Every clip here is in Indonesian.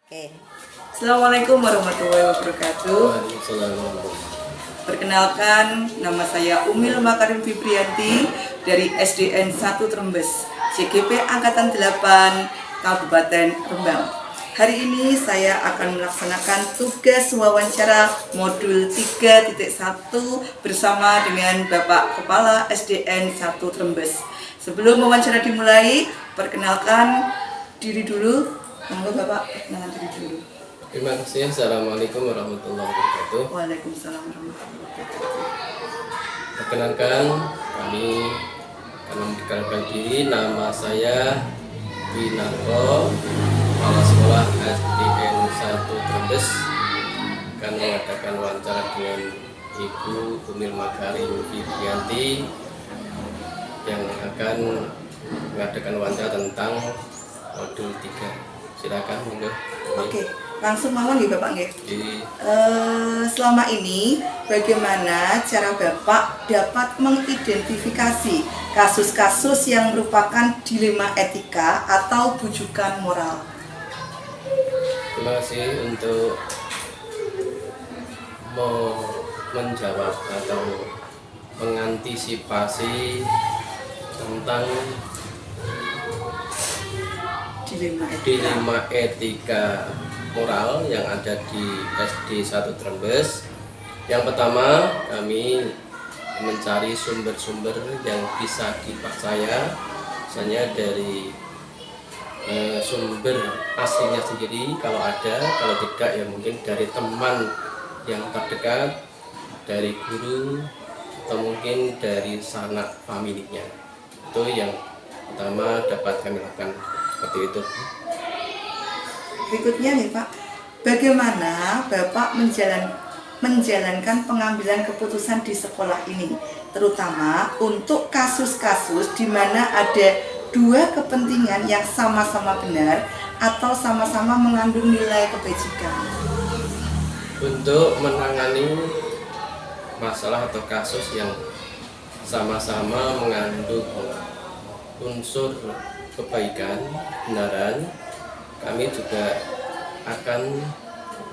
Oke. Assalamualaikum warahmatullahi wabarakatuh. Waalaikumsalam. Perkenalkan, nama saya Umil Makarim Fibrianti dari SDN 1 Trembes, CGP Angkatan 8, Kabupaten Rembang. Hari ini saya akan melaksanakan tugas wawancara modul 3.1 bersama dengan Bapak Kepala SDN 1 Trembes. Sebelum wawancara dimulai, perkenalkan diri dulu. Monggo Bapak, perkenalkan diri dulu. Terima kasih. Assalamualaikum warahmatullahi wabarakatuh. Waalaikumsalam warahmatullahi wabarakatuh. Perkenalkan, kami akan memperkenalkan diri. Nama saya Winarto, Kepala Sekolah SDN 1 Trembes, akan mengadakan wawancara dengan Ibu Umil Makarim Fibrianti yang akan mengadakan wawancara tentang modul 3. Silakan, monggo. Oke, langsung mawon nih Bapak nggih. Di Selama ini bagaimana cara Bapak dapat mengidentifikasi kasus-kasus yang merupakan dilema etika atau bujukan moral? Terima kasih untuk menjawab atau mengantisipasi tentang dilema etika moral yang ada di SD 1 Trembes. Yang pertama, kami mencari sumber-sumber yang bisa dipercaya, misalnya dari sumber aslinya sendiri kalau ada, kalau tidak ya mungkin dari teman yang terdekat, dari guru, atau mungkin dari sanak familinya. Itu yang pertama dapat kami lakukan, seperti itu. Berikutnya nih Pak, bagaimana Bapak menjalankan pengambilan keputusan di sekolah ini, terutama untuk kasus-kasus di mana ada dua kepentingan yang sama-sama benar atau sama-sama mengandung nilai kebajikan. Untuk menangani masalah atau kasus yang sama-sama mengandung unsur kebaikan, kebenaran, kami juga akan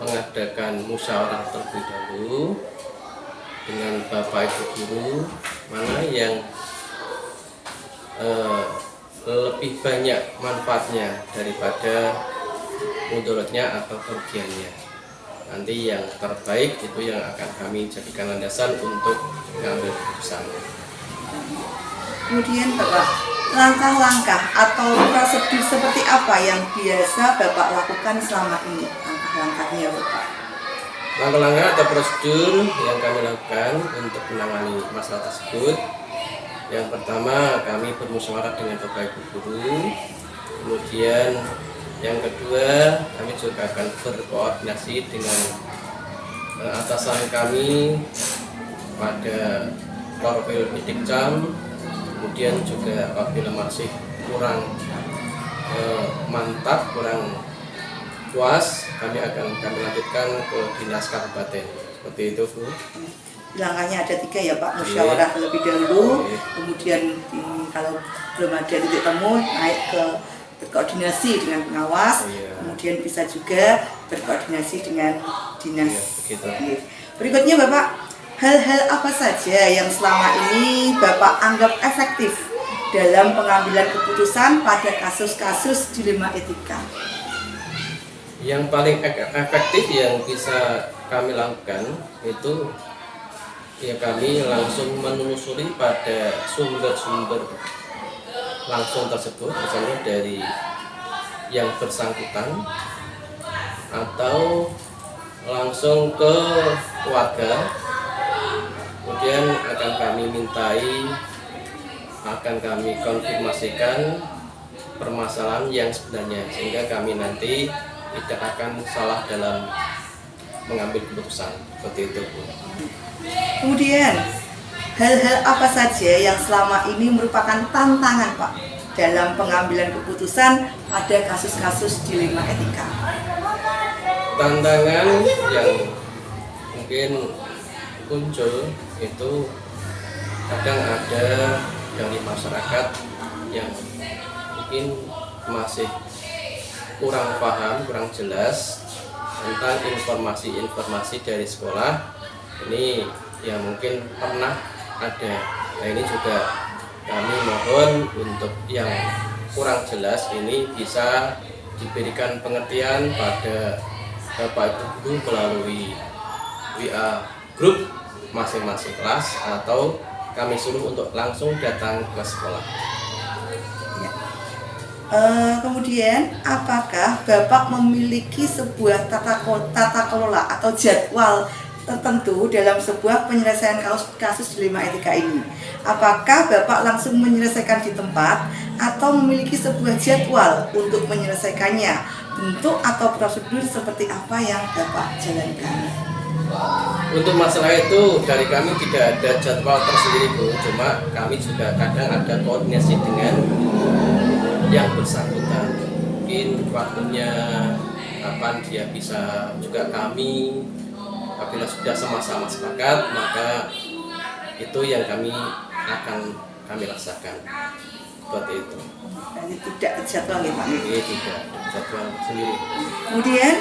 mengadakan musyawarah terlebih dahulu dengan Bapak Ibu guru, mana yang lebih banyak manfaatnya daripada mudaratnya atau kerugiannya. Nanti yang terbaik itu yang akan kami jadikan landasan untuk mengambil keputusan. Kemudian Bapak, langkah-langkah atau prosedur seperti apa yang biasa Bapak lakukan selama ini? Langkah-langkahnya Bapak. Langkah-langkah atau prosedur yang kami lakukan untuk menangani masalah tersebut. Yang pertama, kami bermusyawarah dengan Bapak Ibu guru. Kemudian yang kedua, kami juga akan berkoordinasi dengan atasan kami pada Korwil Bidikcam. Kemudian juga apabila masih kurang mantap, kurang puas, kami lanjutkan ke dinas kabupaten. Seperti itu, Bu. Langkahnya ada 3 ya Pak, musyawarah terlebih dahulu, kemudian kalau belum ada titik temu naik ke berkoordinasi dengan pengawas, kemudian bisa juga berkoordinasi dengan dinas. Berikutnya Bapak, hal-hal apa saja yang selama ini Bapak anggap efektif dalam pengambilan keputusan pada kasus-kasus dilema etika? Yang paling efektif yang bisa kami lakukan itu ya kami langsung menelusuri pada sumber-sumber langsung tersebut, misalnya dari yang bersangkutan atau langsung ke keluarga. Kemudian akan kami konfirmasikan permasalahan yang sebenarnya, sehingga kami nanti tidak akan salah dalam mengambil keputusan. Seperti itu, Bu. Kemudian hal-hal apa saja yang selama ini merupakan tantangan Pak dalam pengambilan keputusan pada kasus-kasus dilema etika? Tantangan yang mungkin muncul itu kadang ada dari masyarakat yang mungkin masih kurang paham, kurang jelas tentang informasi-informasi dari sekolah ini yang mungkin pernah ada. Nah, ini juga kami mohon untuk yang kurang jelas ini bisa diberikan pengertian pada Bapak Ibu guru melalui WA grup masing-masing kelas atau kami suruh untuk langsung datang ke sekolah. Kemudian, apakah Bapak memiliki sebuah tata kelola atau jadwal tertentu dalam sebuah penyelesaian kasus dilema etika ini? Apakah Bapak langsung menyelesaikan di tempat atau memiliki sebuah jadwal untuk menyelesaikannya? Bentuk atau prosedur seperti apa yang Bapak jalankan? Untuk masalah itu dari kami tidak ada jadwal tersendiri Bu, cuma kami juga kadang ada koordinasi dengan yang bersangkutan. Mungkin waktunya kapan dia bisa, juga kami apabila sudah sama-sama sepakat maka itu yang akan kami rasakan. Seperti itu. Jadi tidak terjadwal ya Pak? Tidak jadwal sendiri. Kemudian,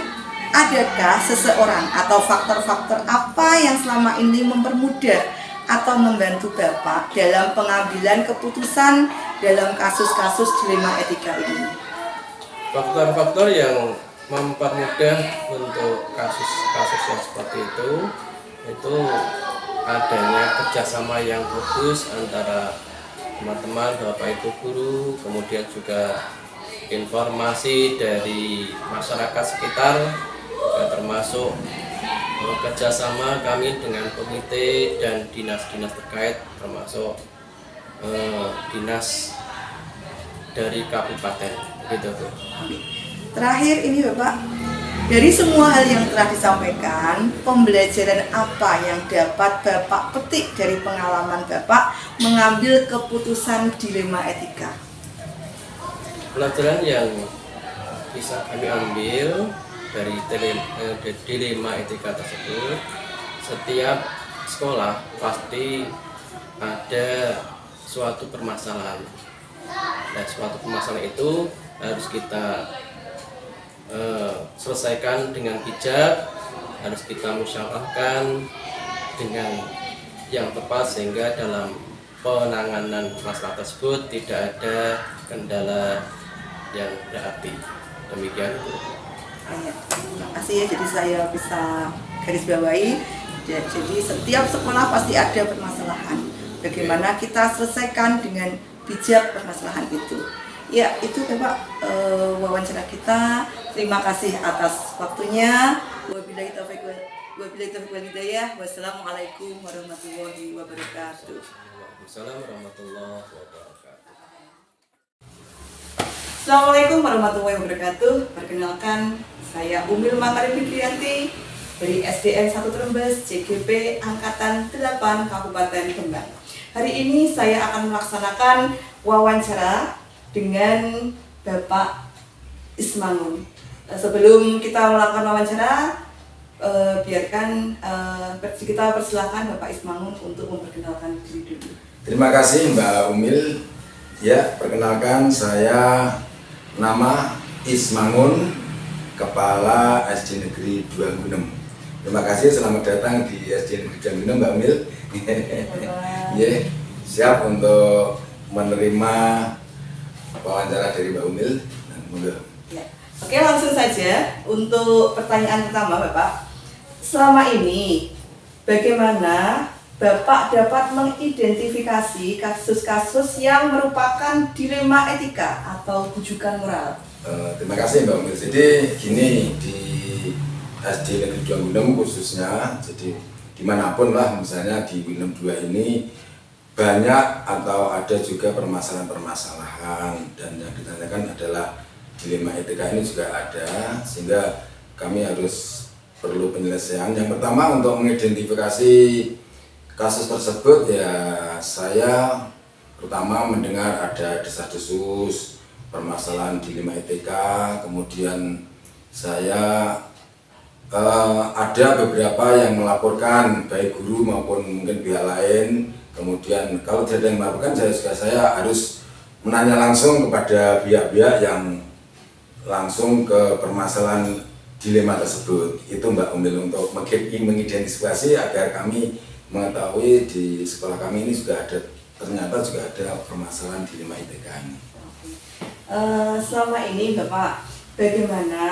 adakah seseorang atau faktor-faktor apa yang selama ini mempermudah atau membantu Bapak dalam pengambilan keputusan dalam kasus-kasus dilema etika ini? Faktor-faktor yang mempermudah untuk kasus-kasus yang seperti itu adanya kerjasama yang bagus antara teman-teman, Bapak Ibu guru, kemudian juga informasi dari masyarakat sekitar, termasuk kerjasama kami dengan komite dan dinas-dinas terkait, termasuk dinas dari kabupaten, gitu tuh. Terakhir ini Bapak, dari semua hal yang telah disampaikan, pembelajaran apa yang dapat Bapak petik dari pengalaman Bapak mengambil keputusan dilema etika? Pelajaran yang bisa kami ambil dari dilema etika tersebut, setiap sekolah pasti ada suatu permasalahan. Nah, suatu permasalahan itu harus kita selesaikan dengan bijak, harus kita musyawarahkan dengan yang tepat sehingga dalam penanganan masalah tersebut tidak ada kendala yang berarti. Demikian Bu. Terima kasih ya, jadi saya bisa garis bawahi. Jadi setiap sekolah pasti ada permasalahan. Bagaimana kita selesaikan dengan bijak permasalahan itu. Ya, itu Bapak wawancara kita. Terima kasih atas waktunya. Wabillahi taufiq wal hidayah. Wassalamualaikum warahmatullahi wabarakatuh. Waalaikumsalam warahmatullahi wabarakatuh. Assalamualaikum warahmatullahi wabarakatuh. Perkenalkan, saya Umil Makarim Fibrianti dari SDN 1 Trembes, CGP Angkatan 8 Kabupaten Rembang. Hari ini saya akan melaksanakan wawancara dengan Bapak Ismangun. Sebelum kita melakukan wawancara, biarkan kita persilahkan Bapak Ismangun untuk memperkenalkan diri dulu. Terima kasih Mbak Umil. Ya, perkenalkan saya nama Ismangun, Kepala SD Negeri 2 Gunem. Terima kasih, selamat datang di SD Negeri 2 Gunem Mbak Umil. Ya, siap untuk menerima wawancara dari Mbak Umil. Ya. Oke, langsung saja untuk pertanyaan pertama Bapak. Selama ini bagaimana Bapak dapat mengidentifikasi kasus-kasus yang merupakan dilema etika atau bujukan moral? Terima kasih Mbak Umil. Jadi gini, di SD Negeri 2 Gunem khususnya, jadi dimanapun lah, misalnya di Gunem 2 ini banyak atau ada juga permasalahan-permasalahan, dan yang ditanyakan adalah dilema etika ini juga ada, sehingga kami harus perlu penyelesaian. Yang pertama, untuk mengidentifikasi kasus tersebut, ya saya pertama mendengar ada desas-desus permasalahan dilema etika, kemudian saya ada beberapa yang melaporkan, baik guru maupun mungkin pihak lain. Kemudian kalau tidak ada yang melaporkan, saya harus menanya langsung kepada pihak-pihak yang langsung ke permasalahan dilema tersebut. Itu Mbak Umil untuk mengidentifikasi agar kami mengetahui di sekolah kami ini ternyata juga ada permasalahan dilema ITK ini. Selama ini Bapak, bagaimana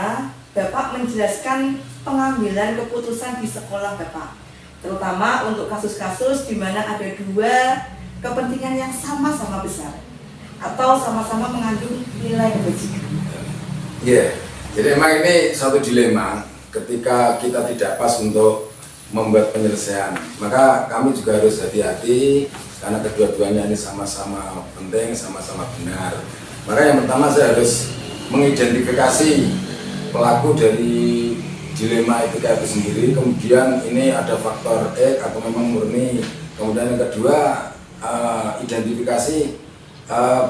Bapak menjelaskan pengambilan keputusan di sekolah Bapak, terutama untuk kasus-kasus di mana ada dua kepentingan yang sama-sama besar atau sama-sama mengandung nilai kebajikan? Iya, jadi emang ini satu dilema ketika kita tidak pas untuk membuat penyelesaian, maka kami juga harus hati-hati karena kedua-duanya ini sama-sama penting, sama-sama benar. Maka yang pertama saya harus mengidentifikasi pelaku dari dilema etika itu sendiri, kemudian ini ada faktor X atau memang murni, kemudian yang kedua identifikasi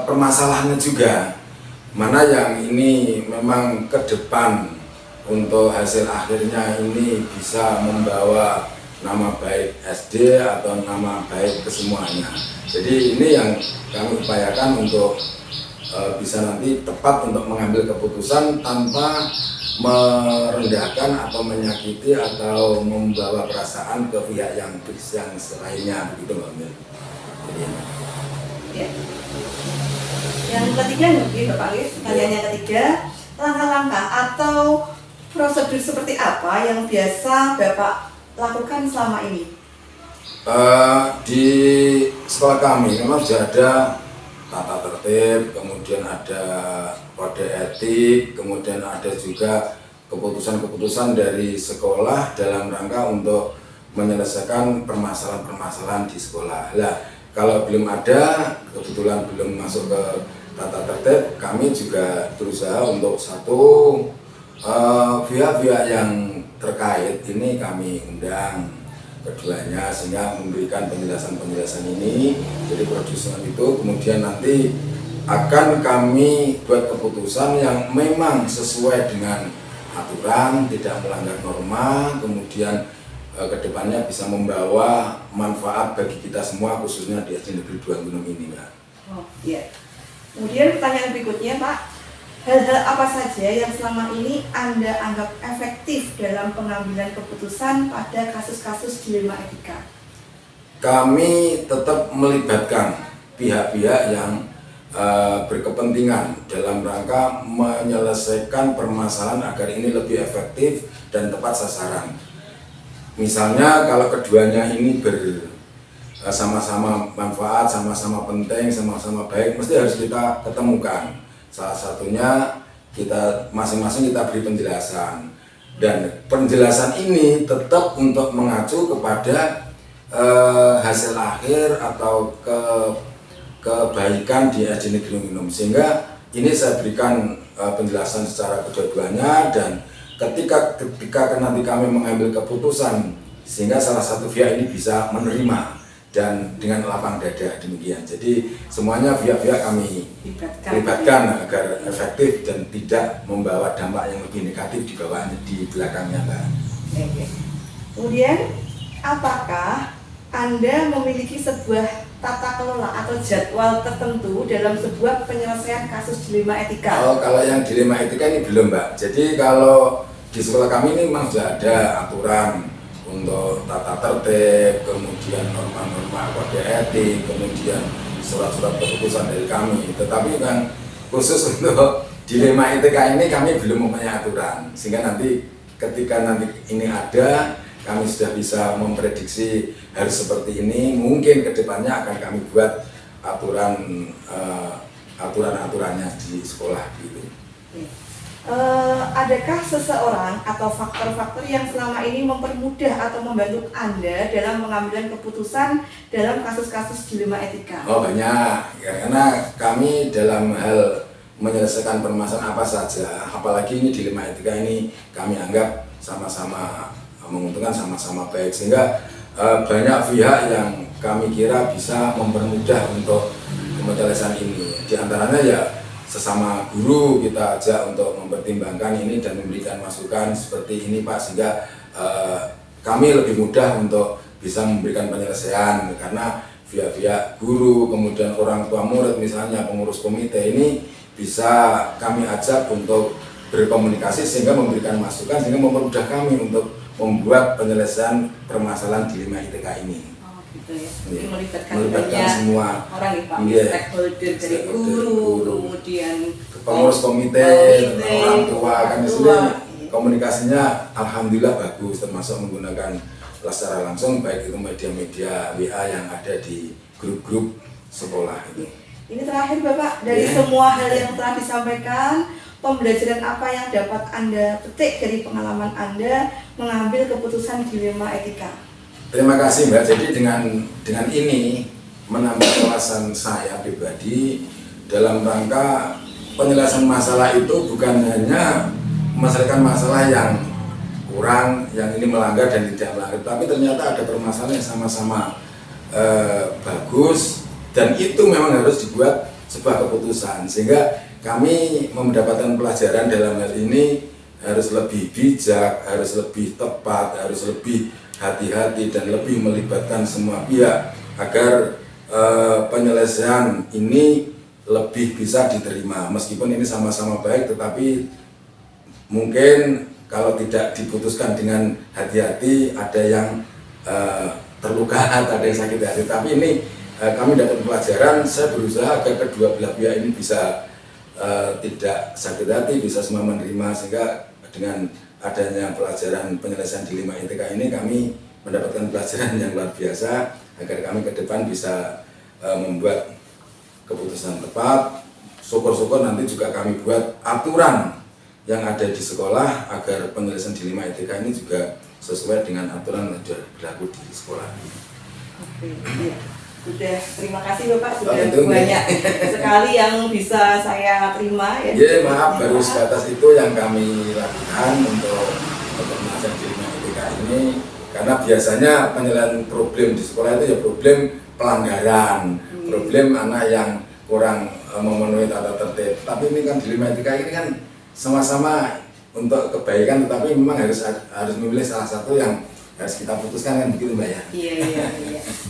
permasalahannya juga, mana yang ini memang ke depan untuk hasil akhirnya ini bisa membawa nama baik SD atau nama baik kesemuanya. Jadi ini yang kami upayakan untuk bisa nanti tepat untuk mengambil keputusan tanpa merendahkan atau menyakiti atau membawa perasaan ke pihak yang selainnya, begitu Mbak Mil. Ya. Yang ketiga mungkin Bapak Lis, kalian yang ketiga, langkah-langkah atau prosedur seperti apa yang biasa Bapak lakukan selama ini? Di sekolah kami memang sudah ada tata tertib, kemudian ada kode etik, kemudian ada juga keputusan-keputusan dari sekolah dalam rangka untuk menyelesaikan permasalahan-permasalahan di sekolah. Nah, kalau belum ada, kebetulan belum masuk ke tata tertib, kami juga berusaha untuk satu pihak-pihak yang terkait ini kami undang keduanya sehingga memberikan penjelasan-penjelasan ini. Jadi produsen itu kemudian nanti akan kami buat keputusan yang memang sesuai dengan aturan, tidak melanggar norma, kemudian kedepannya bisa membawa manfaat bagi kita semua, khususnya di SD Negeri 2 Gunung ini, Mbak. Oh iya. Kemudian pertanyaan berikutnya Pak, hal-hal apa saja yang selama ini Anda anggap efektif dalam pengambilan keputusan pada kasus-kasus dilema etika? Kami tetap melibatkan pihak-pihak yang berkepentingan dalam rangka menyelesaikan permasalahan agar ini lebih efektif dan tepat sasaran. Misalnya kalau keduanya ini sama-sama manfaat, sama-sama penting, sama-sama baik, mesti harus kita ketemukan. Salah satunya kita masing-masing kita beri penjelasan, dan penjelasan ini tetap untuk mengacu kepada hasil akhir atau kebaikan di SD Negeri Minum, sehingga ini saya berikan penjelasan secara kedua-duanya, dan ketika nanti kami mengambil keputusan sehingga salah satu pihak ini bisa menerima dan dengan lapang dada, demikian. Jadi semuanya pihak-pihak kami libatkan agar efektif dan tidak membawa dampak yang lebih negatif di belakangnya, Mbak. Oke. Kemudian apakah Anda memiliki sebuah tata kelola atau jadwal tertentu dalam sebuah penyelesaian kasus dilema etika? Oh, kalau yang dilema etika ini belum, Mbak. Jadi kalau di sekolah kami ini memang sudah ada aturan untuk tata tertib, kemudian norma-norma kode etik, kemudian surat-surat keputusan dari kami. Tetapi kan khusus untuk dilema etika ini kami belum mempunyai aturan, sehingga nanti ketika nanti ini ada, kami sudah bisa memprediksi harus seperti ini. Mungkin kedepannya akan kami buat aturan-aturannya di sekolah gitu. Adakah seseorang atau faktor-faktor yang selama ini mempermudah atau membantu Anda dalam mengambil keputusan dalam kasus-kasus dilema etika? Oh banyak, karena kami dalam hal menyelesaikan permasalahan apa saja, apalagi ini dilema etika ini kami anggap sama-sama menguntungkan, sama-sama baik, sehingga banyak pihak yang kami kira bisa mempermudah untuk penyelesaian ini. Di antaranya ya sesama guru kita ajak untuk mempertimbangkan ini dan memberikan masukan seperti ini Pak, sehingga kami lebih mudah untuk bisa memberikan penyelesaian, karena via guru, kemudian orang tua murid, misalnya pengurus komite ini bisa kami ajak untuk berkomunikasi sehingga memberikan masukan sehingga mempermudah kami untuk membuat penyelesaian permasalahan dilema ITK ini. Oh gitu ya. Iya. Melibatkan Melibatkan semua orang ya Pak, iya, stakeholder dari guru, kemudian pengurus komite, orang tua kan di sini tua. komunikasinya alhamdulillah bagus, termasuk menggunakan secara langsung baik itu media-media WA yang ada di grup-grup sekolah itu. Ini terakhir Bapak, dari Iya. semua hal yang telah disampaikan, pembelajaran apa yang dapat Anda petik dari pengalaman Anda mengambil keputusan dilema etika? Terima kasih Mbak. Jadi dengan ini menambah wawasan saya pribadi dalam rangka penyelesaian masalah itu bukan hanya menyelesaikan masalah yang kurang, yang ini melanggar dan tidak melanggar, tapi ternyata ada permasalahan yang sama-sama bagus dan itu memang harus dibuat sebuah keputusan sehingga kami mendapatkan pelajaran dalam hal ini harus lebih bijak, harus lebih tepat, harus lebih hati-hati dan lebih melibatkan semua pihak agar penyelesaian ini lebih bisa diterima meskipun ini sama-sama baik tetapi mungkin kalau tidak diputuskan dengan hati-hati ada yang terluka, ada yang sakit hati. Tapi ini kami dapat pelajaran, saya berusaha agar kedua belah pihak ini bisa tidak sakit hati, bisa semua menerima sehingga dengan adanya pelajaran penyelesaian dilema ITK ini kami mendapatkan pelajaran yang luar biasa agar kami ke depan bisa membuat keputusan tepat. Syukur-syukur nanti juga kami buat aturan yang ada di sekolah agar penyelesaian dilema ITK ini juga sesuai dengan aturan yang berlaku di sekolah. Oke, iya. Sudah, terima kasih Bapak, sudah itu, banyak sekali yang bisa saya terima ya. Ya maaf, baru sebatas itu yang kami lakukan untuk penyelesaian dilema ITK ini karena biasanya penyelesaian problem di sekolah itu ya problem pelanggaran, problem anak yang kurang memenuhi tata tertib. Tapi ini kan dilema ITK ini kan sama-sama untuk kebaikan, tetapi memang harus memilih salah satu yang harus kita putuskan kan begitu Mbak ya. Iya.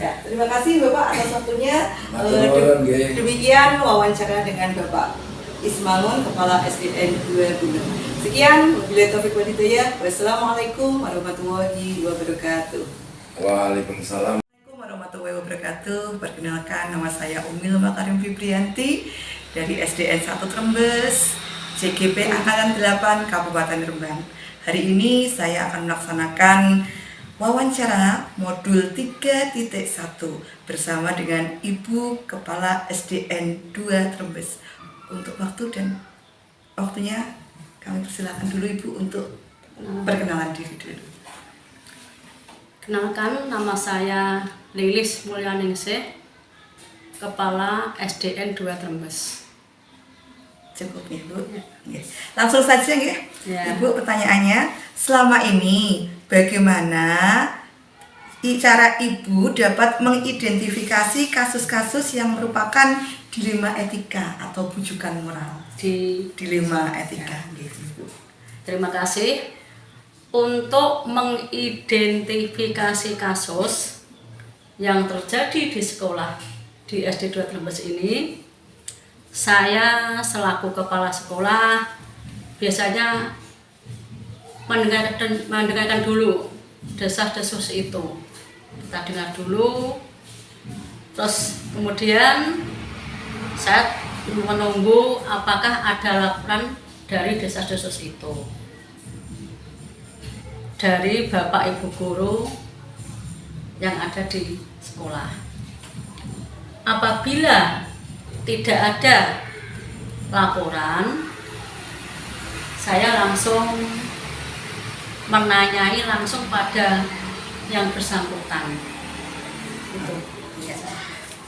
Ya, terima kasih Bapak atas waktunya. Nggih. Demikian wawancara dengan Bapak Ismangun, Kepala SDN 2 Gunung. Sekian, wabillahi taufiq wal hidayah. Wassalamualaikum warahmatullahi wabarakatuh. Waalaikumsalam. Assalamualaikum warahmatullahi wabarakatuh. Perkenalkan, nama saya Umil Makarim Fibrianti dari SDN 1 Trembes, CGP Angkatan 8 Kabupaten Rembang. Hari ini saya akan melaksanakan wawancara modul 3.1 bersama dengan Ibu Kepala SDN 2 Trembes. Untuk waktunya kami persilakan dulu Ibu untuk perkenalan diri dulu. Kenalkan, nama saya Lilis Mulyaningsih, Kepala SDN 2 Trembes. Cukup ya Bu. Ya. Langsung saja ya. Ya. Ibu, pertanyaannya, selama ini bagaimana cara Ibu dapat mengidentifikasi kasus-kasus yang merupakan dilema etika atau bujukan moral? Dilema etika. Gitu. Terima kasih. Untuk mengidentifikasi kasus yang terjadi di sekolah di SD 2 Trembes ini, saya selaku kepala sekolah biasanya mendengarkan dulu desas-desus itu. Kita dengar dulu, terus kemudian saya menunggu apakah ada laporan dari desas-desus itu dari Bapak Ibu guru yang ada di sekolah. Apabila tidak ada laporan, saya langsung menanyai langsung pada yang bersangkutan. Itu.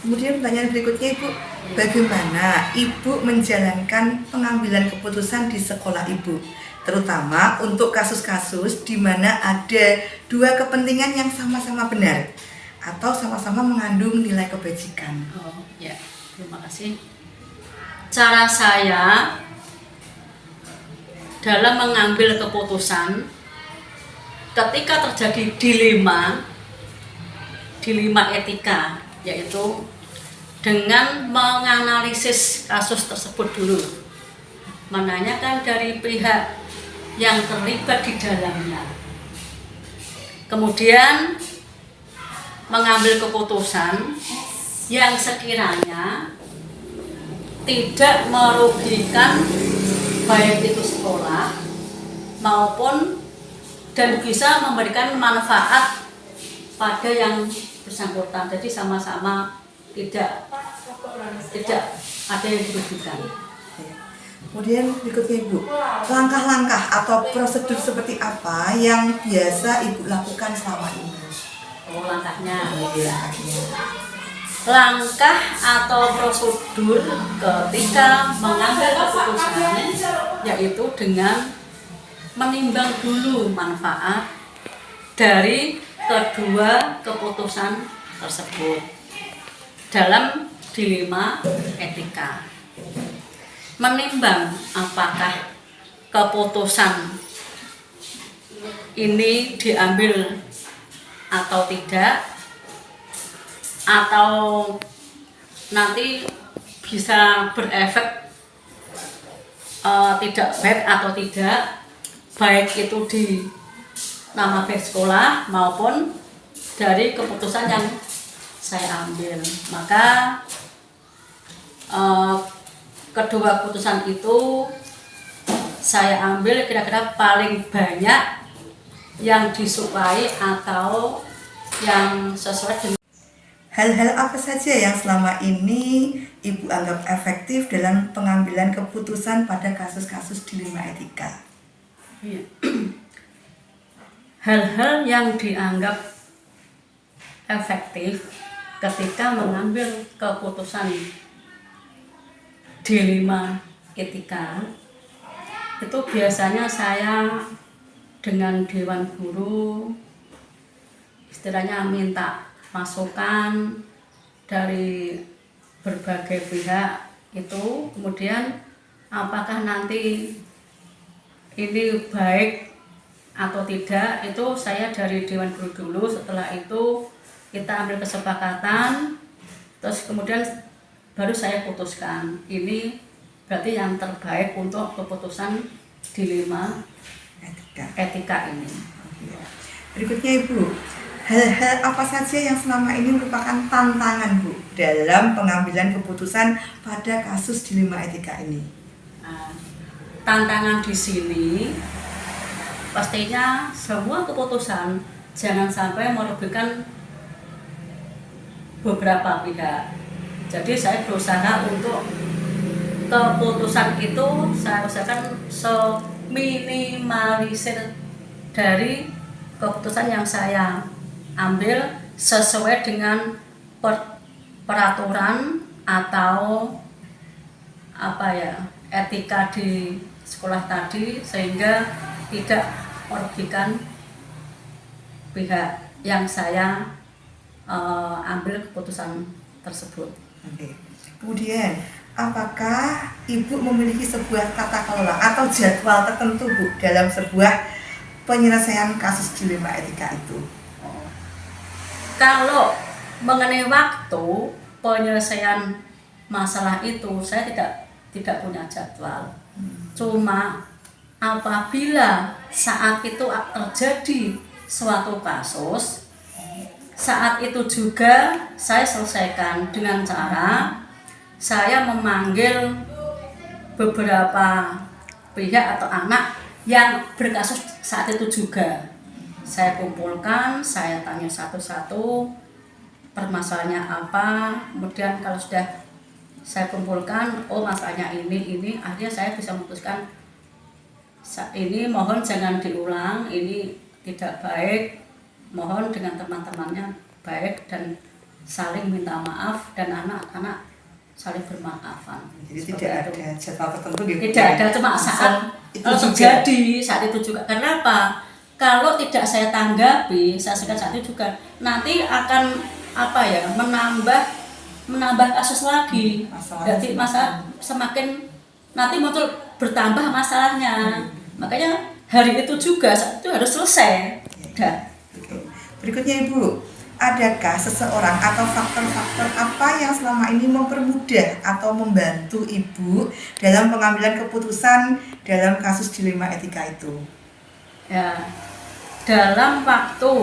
Kemudian pertanyaan berikutnya Ibu, bagaimana Ibu menjalankan pengambilan keputusan di sekolah Ibu, terutama untuk kasus-kasus di mana ada dua kepentingan yang sama-sama benar atau sama-sama mengandung nilai kebajikan? Oh ya, terima kasih. Cara saya dalam mengambil keputusan ketika terjadi dilema etika, yaitu dengan menganalisis kasus tersebut dulu. menanyakan dari pihak yang terlibat di dalamnya. Kemudian mengambil keputusan yang sekiranya tidak merugikan baik itu sekolah maupun dan bisa memberikan manfaat pada yang bersangkutan. Jadi sama-sama tidak ada yang dirugikan. Kemudian berikutnya Ibu, langkah-langkah atau prosedur seperti apa yang biasa Ibu lakukan selama ini? Oh, langkahnya. Langkah atau prosedur ketika mengambil keputusan yaitu dengan menimbang dulu manfaat dari kedua keputusan tersebut dalam dilema etika. Menimbang apakah keputusan ini diambil atau tidak, atau nanti bisa berefek tidak baik atau tidak, baik itu di nama baik sekolah maupun dari keputusan yang saya ambil. Maka kedua keputusan itu saya ambil kira-kira paling banyak yang disukai atau yang sesuai dengan. Hal-hal apa saja yang selama ini Ibu anggap efektif dalam pengambilan keputusan pada kasus-kasus dilema etika? Hal-hal yang dianggap efektif ketika mengambil keputusan dilema etika itu biasanya saya dengan dewan guru istilahnya minta masukan dari berbagai pihak itu, kemudian apakah nanti ini baik atau tidak itu saya dari dewan guru dulu. Setelah itu kita ambil kesepakatan, terus kemudian baru saya putuskan ini berarti yang terbaik untuk keputusan dilema etika ini. Berikutnya Ibu, hal-hal apa saja yang selama ini merupakan tantangan Bu dalam pengambilan keputusan pada kasus dilema etika ini? Nah, tantangan di sini pastinya semua keputusan jangan sampai merugikan beberapa pihak. Jadi saya berusaha untuk keputusan itu saya usahakan seminimalisir dari keputusan yang saya ambil sesuai dengan peraturan atau etika di sekolah tadi, sehingga tidak merugikan pihak yang saya ambil keputusan tersebut. Oke. Kemudian, apakah Ibu memiliki sebuah tata kelola atau jadwal tertentu Bu dalam sebuah penyelesaian kasus dilema etika itu? Kalau mengenai waktu penyelesaian masalah itu saya tidak punya jadwal. Cuma apabila saat itu terjadi suatu kasus, saat itu juga saya selesaikan dengan cara saya memanggil beberapa pihak atau anak yang berkasus saat itu juga. Saya kumpulkan, saya tanya satu-satu permasalahannya apa, kemudian kalau sudah saya kumpulkan, oh masalahnya ini, akhirnya saya bisa memutuskan ini mohon jangan diulang, ini tidak baik, mohon dengan teman-temannya baik dan saling minta maaf dan anak-anak saling bermaafan. Jadi tidak ada jadwal tertentu gitu? Tidak ada, cuma saat itu terjadi, saat itu juga. Karena apa? Kalau tidak saya tanggapi, saya sekat saat itu juga nanti akan menambah kasus lagi. Jadi semakin nanti muncul bertambah masalahnya. Makanya hari itu juga saat itu harus selesai. Berikutnya Ibu, adakah seseorang atau faktor-faktor apa yang selama ini mempermudah atau membantu Ibu dalam pengambilan keputusan dalam kasus dilema etika itu? Ya, dalam waktu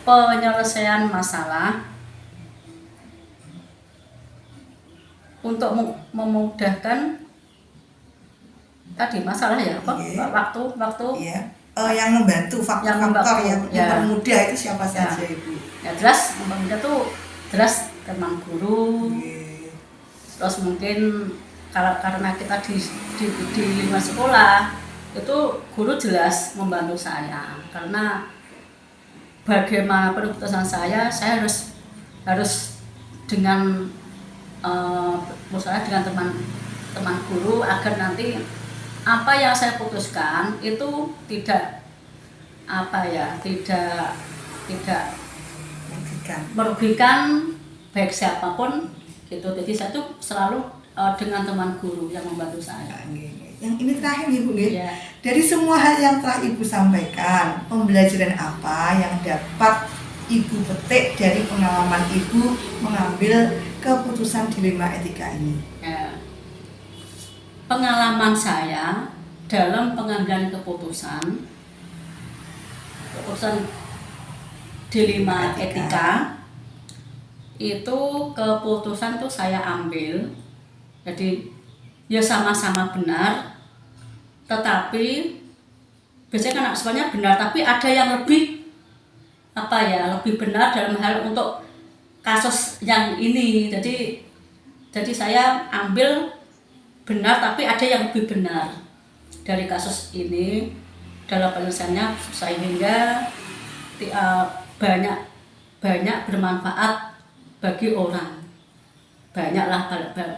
penyelesaian masalah untuk memudahkan tadi masalah ya, waktu Ya, yang membantu faktor-faktor yang mempermudah itu siapa saja Ibu? Ya jelas mempermudah tuh jelas teman guru. Terus mungkin karena kita di lingkungan sekolah itu guru jelas membantu saya, karena bagaimanapun keputusan saya harus dengan dengan teman guru agar nanti apa yang saya putuskan itu tidak merugikan baik siapapun gitu. Jadi saya tuh selalu dengan teman guru yang membantu saya. Yang ini terakhir Ibu, Ya. dari semua hal yang telah Ibu sampaikan, pembelajaran apa yang dapat Ibu petik dari pengalaman Ibu mengambil keputusan dilema etika ini? Ya. Pengalaman saya dalam pengambilan keputusan dilema etika itu keputusan tuh saya ambil, jadi ya sama-sama benar, tetapi biasanya kan semuanya benar, tapi ada yang lebih lebih benar dalam hal untuk kasus yang ini. Jadi saya ambil benar, tapi ada yang lebih benar dari kasus ini dalam penyelesaiannya, sehingga banyak bermanfaat bagi orang. Banyaklah,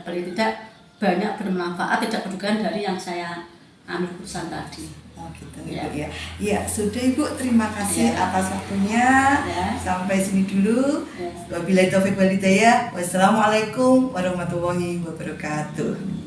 paling tidak banyak bermanfaat, tidak merugikan dari yang saya ambil keputusan tadi. Oh gitu ya. Ya sudah Ibu, terima kasih atas waktunya. Sampai sini dulu. Wabillahi taufiq wal hidayah. Wassalamualaikum warahmatullahi wabarakatuh.